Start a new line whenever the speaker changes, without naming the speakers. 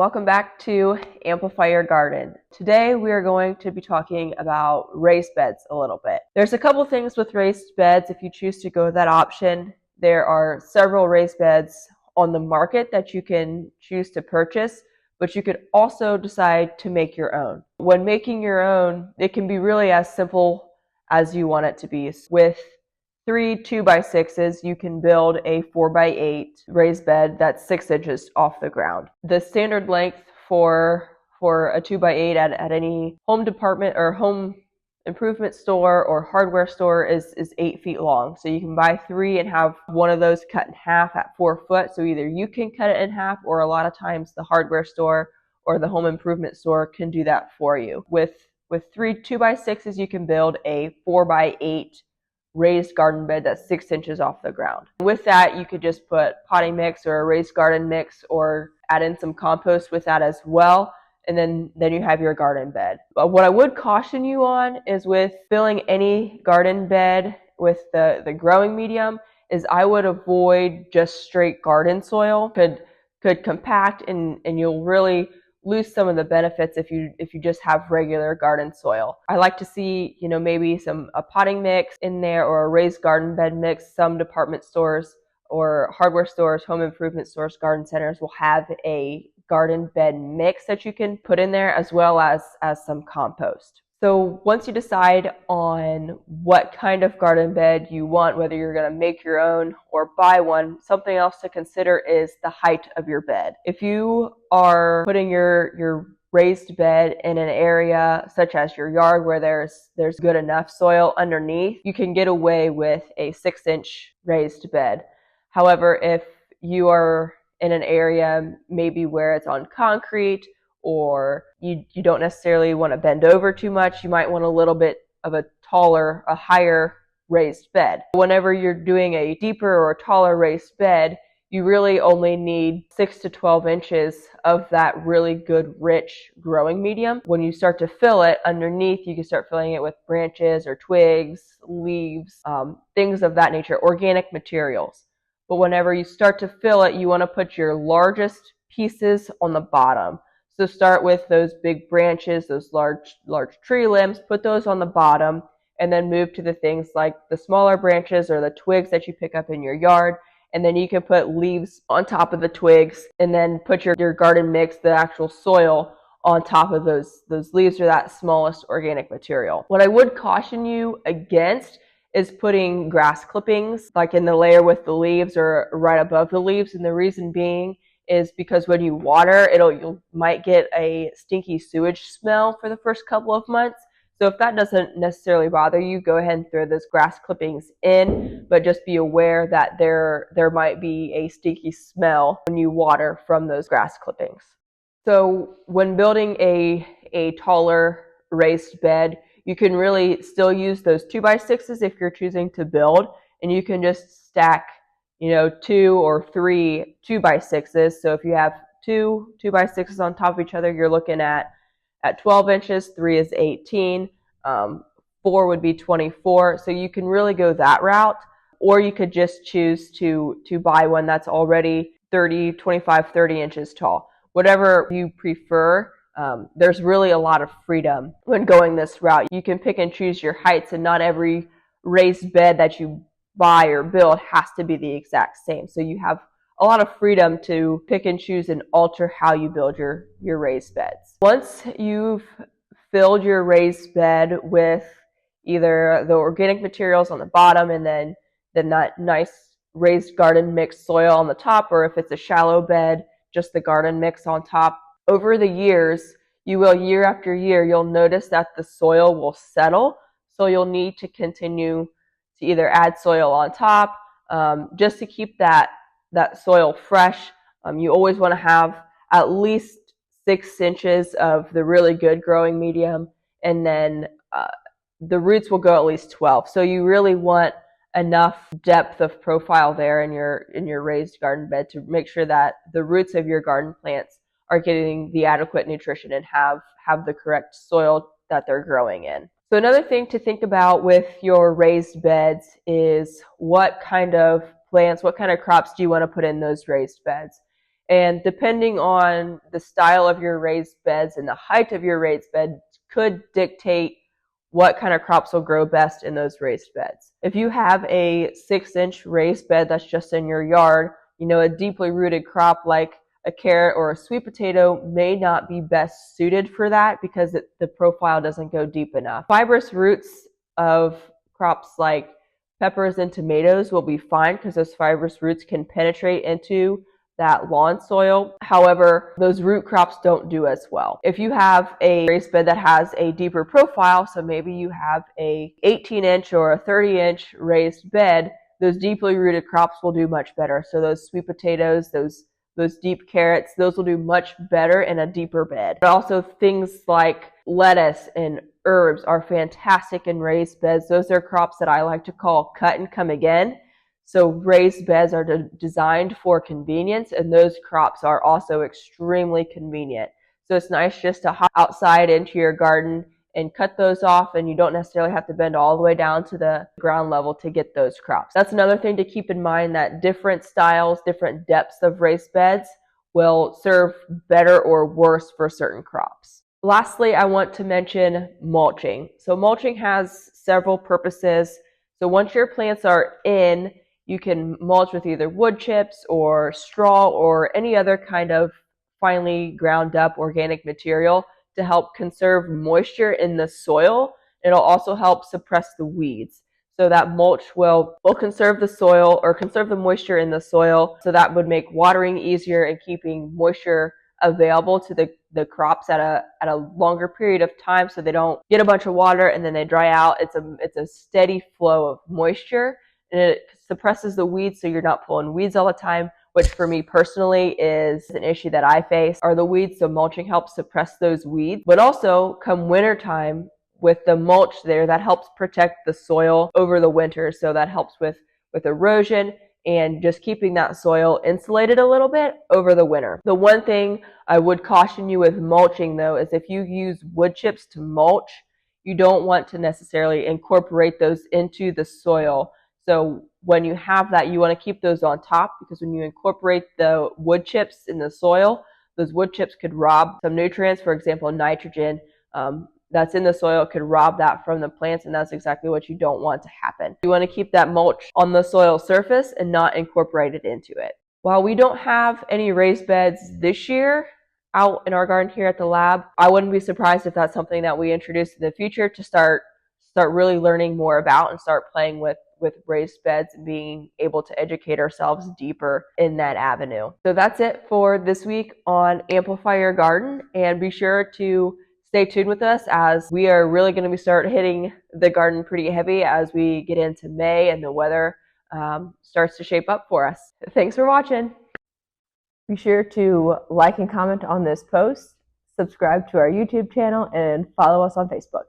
Welcome back to Amplify Your Garden. Today we are going to be talking about raised beds a little bit. There's a couple things with raised beds if you choose to go that option. There are several raised beds on the market that you can choose to purchase, but you could also decide to make your own. When making your own, it can be really as simple as you want it to be. With 3 2x6s, you can build a 4x8 raised bed that's 6 inches off the ground. The standard length for a 2x8 at any home department or home improvement store or hardware store is 8 feet long. So you can buy 3 and have one of those cut in half at 4 foot. So either you can cut it in half, or a lot of times the hardware store or the home improvement store can do that for you. With 3 2x6s, you can build a 4x8 raised garden bed that's 6 inches off the ground. With that, you could just put potting mix or a raised garden mix or add in some compost with that as well, and then you have your garden bed. But what I would caution you on is with filling any garden bed with the growing medium is I would avoid just straight garden soil. Could compact and you'll really lose some of the benefits if you just have regular garden soil. I like to see, maybe a potting mix in there or a raised garden bed mix. Some department stores or hardware stores, home improvement stores, garden centers will have a garden bed mix that you can put in there, as well as some compost. So once you decide on what kind of garden bed you want, whether you're going to make your own or buy one, something else to consider is the height of your bed. If you are putting your raised bed in an area such as your yard where there's good enough soil underneath, you can get away with a 6-inch raised bed. However, if you are in an area maybe where it's on concrete, or you don't necessarily want to bend over too much, you might want a little bit of a higher raised bed. Whenever you're doing a deeper or taller raised bed, you really only need 6 to 12 inches of that really good, rich growing medium. When you start to fill it underneath, you can start filling it with branches or twigs, leaves, things of that nature, organic materials. But whenever you start to fill it, you want to put your largest pieces on the bottom. So start with those big branches, those large tree limbs, put those on the bottom, and then move to the things like the smaller branches or the twigs that you pick up in your yard. And then you can put leaves on top of the twigs, and then put your garden mix, the actual soil, on top of those leaves or that smallest organic material. What I would caution you against is putting grass clippings like in the layer with the leaves or right above the leaves. And the reason being is because when you water, you might get a stinky sewage smell for the first couple of months. So if that doesn't necessarily bother you, go ahead and throw those grass clippings in, but just be aware that there might be a stinky smell when you water from those grass clippings. So when building a taller raised bed, you can really still use those 2x6s if you're choosing to build, and you can just stack 2 or 3 2x6s. So if you have 2 2x6s on top of each other, you're looking at 12 inches, 3 is 18, 4 would be 24. So you can really go that route, or you could just choose to buy one that's already 25, 30 inches tall. Whatever you prefer, there's really a lot of freedom when going this route. You can pick and choose your heights, and not every raised bed that you buy or build has to be the exact same. So you have a lot of freedom to pick and choose and alter how you build your raised beds. Once you've filled your raised bed with either the organic materials on the bottom and then that nice raised garden mix soil on the top, or if it's a shallow bed, just the garden mix on top, over the years, year after year, you'll notice that the soil will settle. So you'll need to continue to either add soil on top, just to keep that soil fresh. You always want to have at least 6 inches of the really good growing medium, and then the roots will go at least 12. So you really want enough depth of profile there in your raised garden bed to make sure that the roots of your garden plants are getting the adequate nutrition and have the correct soil that they're growing in. So another thing to think about with your raised beds is what kind of plants, what kind of crops do you want to put in those raised beds? And depending on the style of your raised beds and the height of your raised bed could dictate what kind of crops will grow best in those raised beds. If you have a 6-inch raised bed that's just in your yard, a deeply rooted crop like a carrot or a sweet potato may not be best suited for that because the profile doesn't go deep enough. Fibrous roots of crops like peppers and tomatoes will be fine because those fibrous roots can penetrate into that lawn soil. However, those root crops don't do as well. If you have a raised bed that has a deeper profile, so maybe you have a 18-inch or a 30-inch raised bed, those deeply rooted crops will do much better. So those sweet potatoes, those deep carrots, those will do much better in a deeper bed. But also things like lettuce and herbs are fantastic in raised beds. Those are crops that I like to call cut and come again. So raised beds are designed for convenience, and those crops are also extremely convenient. So it's nice just to hop outside into your garden and cut those off, and you don't necessarily have to bend all the way down to the ground level to get those crops. That's another thing to keep in mind, that different styles, different depths of raised beds will serve better or worse for certain crops. Lastly, I want to mention mulching. So mulching has several purposes. So once your plants are in, you can mulch with either wood chips or straw or any other kind of finely ground up organic material to help conserve moisture in the soil. It'll also help suppress the weeds. So that mulch will conserve the soil or conserve the moisture in the soil. So that would make watering easier and keeping moisture available to the crops at a longer period of time, so they don't get a bunch of water and then they dry out. It's a steady flow of moisture, and it suppresses the weeds so you're not pulling weeds all the time, which for me personally is an issue that I face, are the weeds. So mulching helps suppress those weeds. But also come wintertime, with the mulch there, that helps protect the soil over the winter. So that helps with erosion and just keeping that soil insulated a little bit over the winter. The one thing I would caution you with mulching though is if you use wood chips to mulch, you don't want to necessarily incorporate those into the soil. So when you have that, you want to keep those on top, because when you incorporate the wood chips in the soil, those wood chips could rob some nutrients, for example, nitrogen, that's in the soil, could rob that from the plants, and that's exactly what you don't want to happen. You want to keep that mulch on the soil surface and not incorporate it into it. While we don't have any raised beds this year out in our garden here at the lab, I wouldn't be surprised if that's something that we introduce in the future to start really learning more about and start playing with raised beds and being able to educate ourselves deeper in that avenue. So that's it for this week on Amplify Your Garden, and be sure to stay tuned with us, as we are really going to start hitting the garden pretty heavy as we get into May and the weather starts to shape up for us. Thanks for watching. Be sure to like and comment on this post, subscribe to our YouTube channel, and follow us on Facebook.